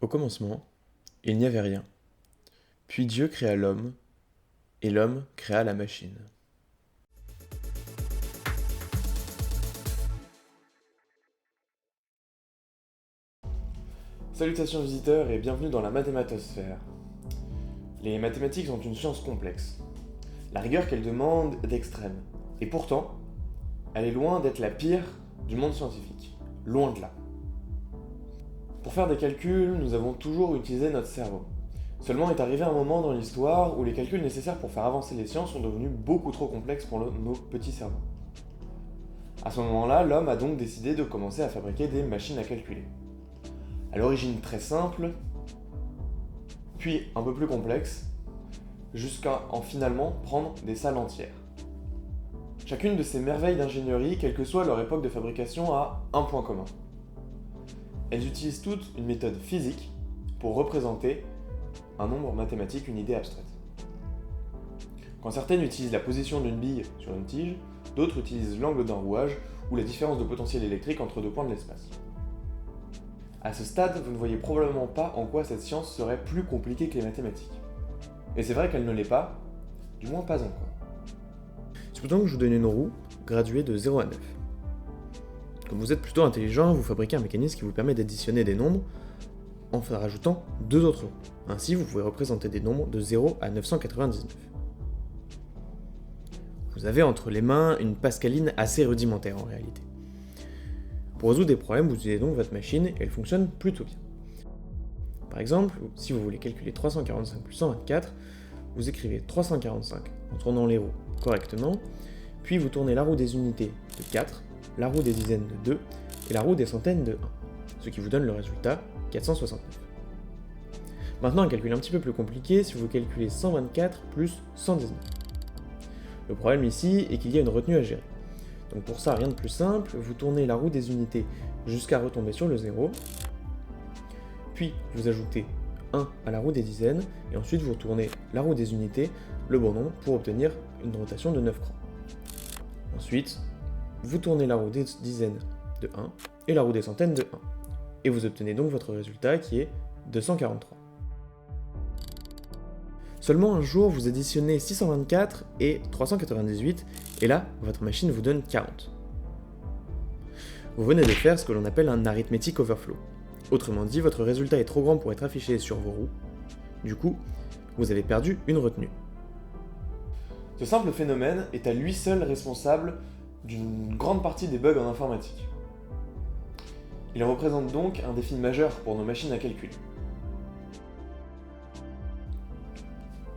Au commencement, il n'y avait rien. Puis Dieu créa l'homme, et l'homme créa la machine. Salutations visiteurs et bienvenue dans la mathématosphère. Les mathématiques sont une science complexe. La rigueur qu'elle demande est extrême. Et pourtant, elle est loin d'être la pire du monde scientifique. Loin de là. Pour faire des calculs, nous avons toujours utilisé notre cerveau. Seulement est arrivé un moment dans l'histoire où les calculs nécessaires pour faire avancer les sciences sont devenus beaucoup trop complexes pour nos petits cerveaux. À ce moment-là, l'homme a donc décidé de commencer à fabriquer des machines à calculer. À l'origine très simple, puis un peu plus complexe, jusqu'à en finalement prendre des salles entières. Chacune de ces merveilles d'ingénierie, quelle que soit leur époque de fabrication, a un point commun. Elles utilisent toutes une méthode physique pour représenter un nombre mathématique, une idée abstraite. Quand certaines utilisent la position d'une bille sur une tige, d'autres utilisent l'angle d'un rouage ou la différence de potentiel électrique entre deux points de l'espace. À ce stade, vous ne voyez probablement pas en quoi cette science serait plus compliquée que les mathématiques. Et c'est vrai qu'elle ne l'est pas, du moins pas encore. Supposons que je vous donne une roue graduée de 0 à 9. Comme vous êtes plutôt intelligent, vous fabriquez un mécanisme qui vous permet d'additionner des nombres en rajoutant deux autres roues. Ainsi, vous pouvez représenter des nombres de 0 à 999. Vous avez entre les mains une pascaline assez rudimentaire en réalité. Pour résoudre des problèmes, vous utilisez donc votre machine et elle fonctionne plutôt bien. Par exemple, si vous voulez calculer 345 plus 124, vous écrivez 345 en tournant les roues correctement, puis vous tournez la roue des unités de 4, la roue des dizaines de 2 et la roue des centaines de 1, ce qui vous donne le résultat 469. Maintenant, un calcul un petit peu plus compliqué si vous calculez 124 plus 119. Le problème ici est qu'il y a une retenue à gérer. Donc pour ça, rien de plus simple, vous tournez la roue des unités jusqu'à retomber sur le 0, puis vous ajoutez 1 à la roue des dizaines, et ensuite vous tournez la roue des unités, le bon nombre, pour obtenir une rotation de 9 crans. Ensuite, vous tournez la roue des dizaines de 1 et la roue des centaines de 1, et vous obtenez donc votre résultat qui est 243. Seulement un jour, vous additionnez 624 et 398, et là, votre machine vous donne 40. Vous venez de faire ce que l'on appelle un arithmetic overflow. Autrement dit, votre résultat est trop grand pour être affiché sur vos roues. Du coup, vous avez perdu une retenue. Ce simple phénomène est à lui seul responsable d'une grande partie des bugs en informatique. Il représente donc un défi majeur pour nos machines à calculer.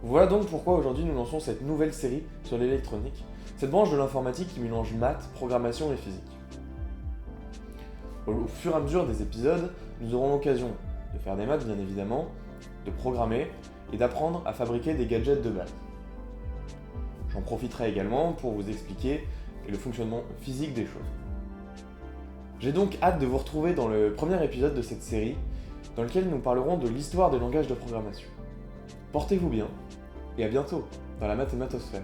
Voilà donc pourquoi aujourd'hui nous lançons cette nouvelle série sur l'électronique, cette branche de l'informatique qui mélange maths, programmation et physique. Au fur et à mesure des épisodes, nous aurons l'occasion de faire des maths bien évidemment, de programmer et d'apprendre à fabriquer des gadgets de base. J'en profiterai également pour vous expliquer le fonctionnement physique des choses. J'ai donc hâte de vous retrouver dans le premier épisode de cette série, dans lequel nous parlerons de l'histoire des langages de programmation. Portez-vous bien, et à bientôt dans la mathématosphère.